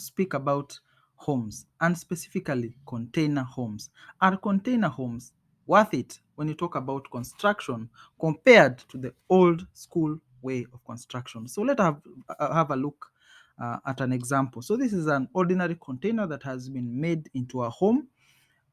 speak about homes, and specifically container homes. Are container homes worth it when you talk about construction compared to the old school way of construction? So let's have a look at an example. So this is an ordinary container that has been made into a home,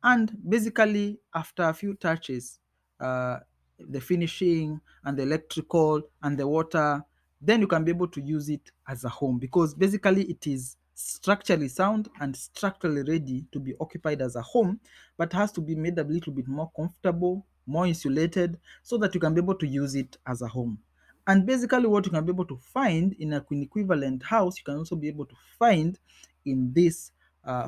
and basically after a few touches, uh, the finishing and the electrical and the water, then you can be able to use it as a home, because basically it is structurally sound and structurally ready to be occupied as a home, but has to be made a little bit more comfortable, more insulated, so that you can be able to use it as a home. And basically what you can be able to find in an equivalent house, you can also be able to find in this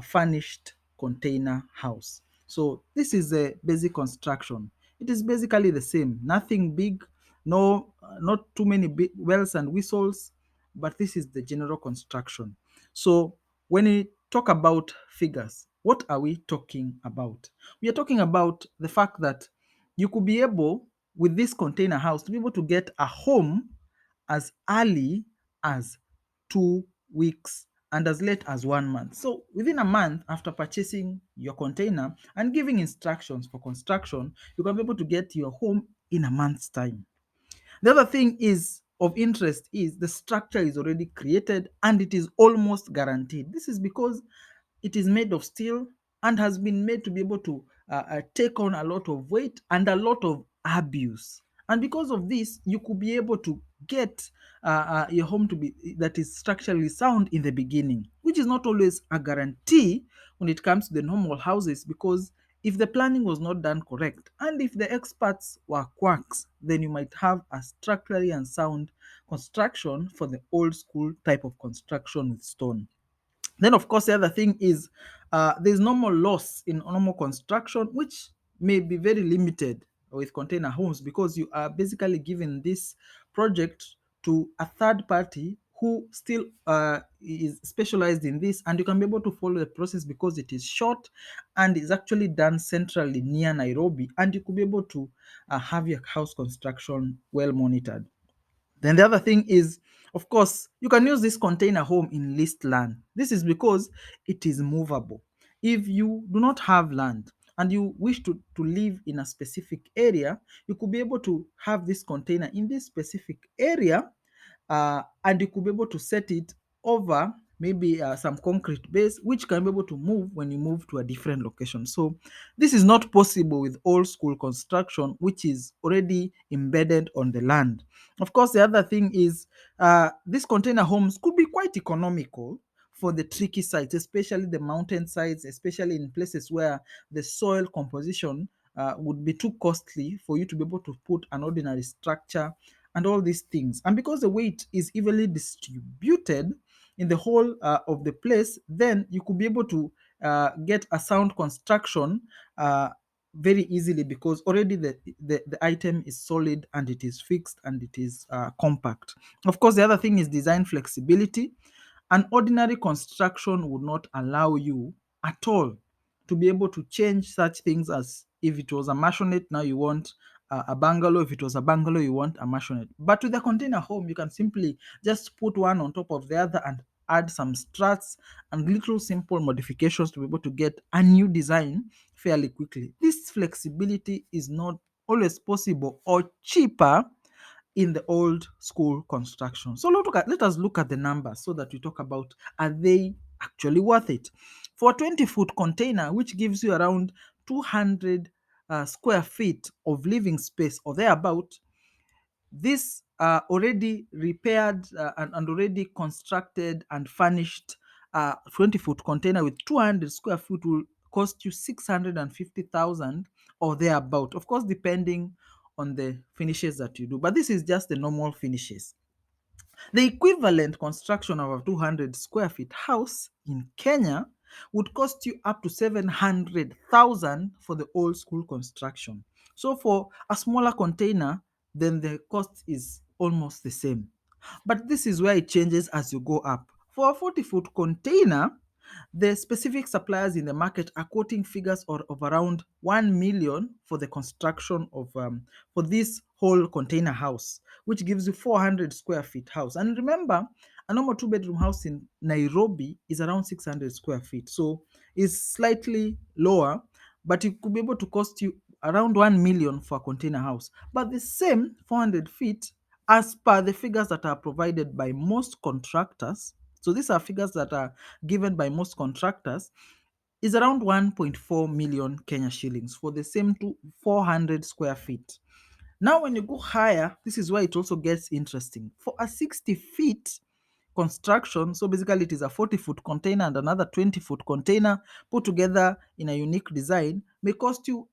furnished container house. So this is a basic construction. It is basically the same, nothing big, no, not too many bells and whistles, but this is the general construction. So when we talk about figures, what are we talking about? We are talking about the fact that you could be able, with this container house, to be able to get a home as early as 2 weeks and as late as 1 month. So within a month after purchasing your container and giving instructions for construction, you can be able to get your home in a month's time. The other thing is of interest is the structure is already created and it is almost guaranteed. This is because it is made of steel and has been made to be able to take on a lot of weight and a lot of abuse. And because of this, you could be able to get your home to be that is structurally sound in the beginning, which is not always a guarantee when it comes to the normal houses, because if the planning was not done correct and if the experts were quacks, then you might have a structurally unsound construction for the old school type of construction with stone. Then, of course, the other thing is there's normal loss in normal construction, which may be very limited with container homes, because you are basically given this project to a third party who still is specialized in this, and you can be able to follow the process because it is short and is actually done centrally near Nairobi, and you could be able to have your house construction well monitored. Then the other thing is, of course, you can use this container home in leased land. This is because it is movable. If you do not have land and you wish to live in a specific area, you could be able to have this container in this specific area, and you could be able to set it over maybe some concrete base, which can be able to move when you move to a different location. So this is not possible with old school construction, which is already embedded on the land. Of course, the other thing is these container homes could be quite economical for the tricky sites, especially the mountain sites, especially in places where the soil composition would be too costly for you to be able to put an ordinary structure and all these things. And because the weight is evenly distributed in the whole of the place, then you could be able to get a sound construction very easily, because already the item is solid and it is fixed and it is compact. Of course, the other thing is design flexibility. An ordinary construction would not allow you at all to be able to change such things as, if it was a maisonette, now you want a bungalow. If it was a bungalow, you want a maisonette. But with a container home, you can simply just put one on top of the other and add some struts and little simple modifications to be able to get a new design fairly quickly. This flexibility is not always possible or cheaper in the old school construction. So let us look at the numbers so that we talk about, are they actually worth it? For a 20-foot container, which gives you around 200 square feet of living space or thereabout, this already repaired and already constructed and furnished 20-foot container with 200 square feet will cost you 650,000 or thereabout. Of course, depending on the finishes that you do, but this is just the normal finishes. The equivalent construction of a 200 square feet house in Kenya would cost you up to 700,000 for the old school construction. So for a smaller container, then the cost is almost the same. But this is where it changes as you go up. For a 40-foot container, the specific suppliers in the market are quoting figures of around 1 million for the construction of for this whole container house, which gives you 400 square feet house. And remember, A normal two-bedroom house in Nairobi is around 600 square feet. So it's slightly lower, but it could be able to cost you around 1 million for a container house. But the same 400 feet, as per the figures that are provided by most contractors, so these are figures that are given by most contractors, is around 1.4 million Kenya shillings for the same 400 square feet. Now, when you go higher, this is where it also gets interesting. For a 60 feet construction, so basically it is a 40-foot container and another 20-foot container put together in a unique design, may cost you,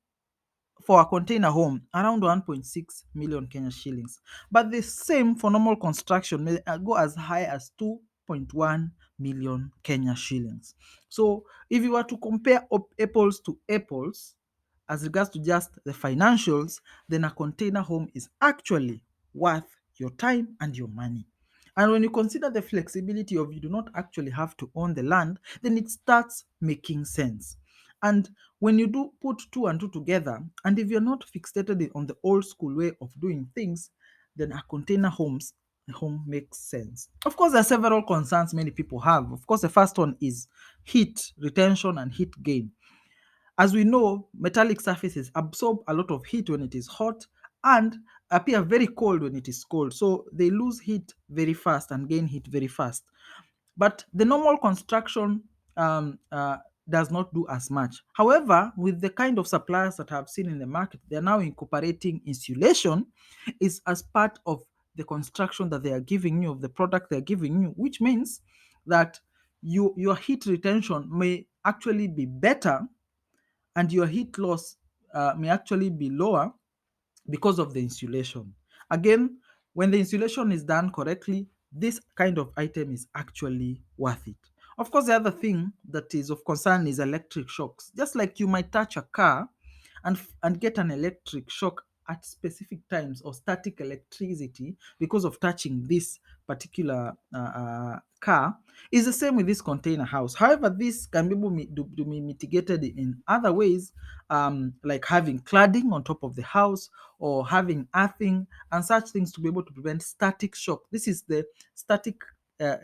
for a container home, around 1.6 million Kenya shillings. But the same for normal construction may go as high as 2.1 million Kenya shillings. So if you were to compare apples to apples as regards to just the financials, then a container home is actually worth your time and your money. And when you consider the flexibility of you do not actually have to own the land, then it starts making sense. And when you do put two and two together, and if you're not fixated on the old school way of doing things, then a container home makes sense. Of course, there are several concerns many people have. Of course, the first one is heat retention and heat gain. As we know, metallic surfaces absorb a lot of heat when it is hot and appear very cold when it is cold. So they lose heat very fast and gain heat very fast. But the normal construction um, uh, does not do as much. However, with the kind of suppliers that I've seen in the market, they're now incorporating insulation is as part of the construction that they are giving you, of the product they're giving you, which means that your heat retention may actually be better and your heat loss may actually be lower because of the insulation. Again, when the insulation is done correctly, this kind of item is actually worth it. Of course, the other thing that is of concern is electric shocks. Just like you might touch a car and get an electric shock at specific times, or static electricity because of touching this particular car, is the same with this container house. However, this can be to be mitigated in other ways, like having cladding on top of the house or having earthing and such things, to be able to prevent static shock. This is the static uh,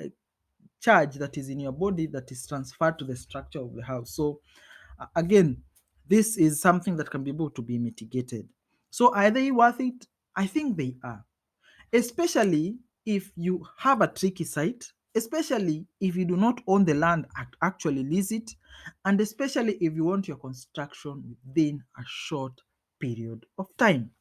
charge that is in your body that is transferred to the structure of the house. So again, this is something that can be able to be mitigated. So are they worth it? I think they are, especially if you have a tricky site, especially if you do not own the land, actually lease it, and especially if you want your construction within a short period of time.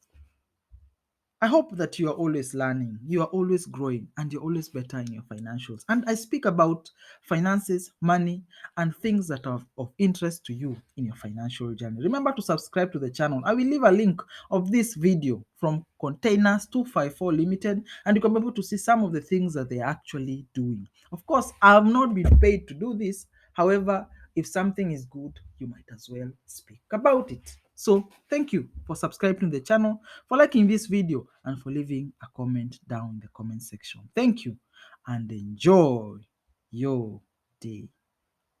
I hope that you are always learning, you are always growing, and you're always better in your financials. And I speak about finances, money, and things that are of interest to you in your financial journey. Remember to subscribe to the channel. I will leave a link of this video from Containers 254 Limited, and you can be able to see some of the things that they're actually doing. Of course, I have not been paid to do this. However, if something is good, you might as well speak about it. So thank you for subscribing to the channel, for liking this video, and for leaving a comment down in the comment section. Thank you and enjoy your day.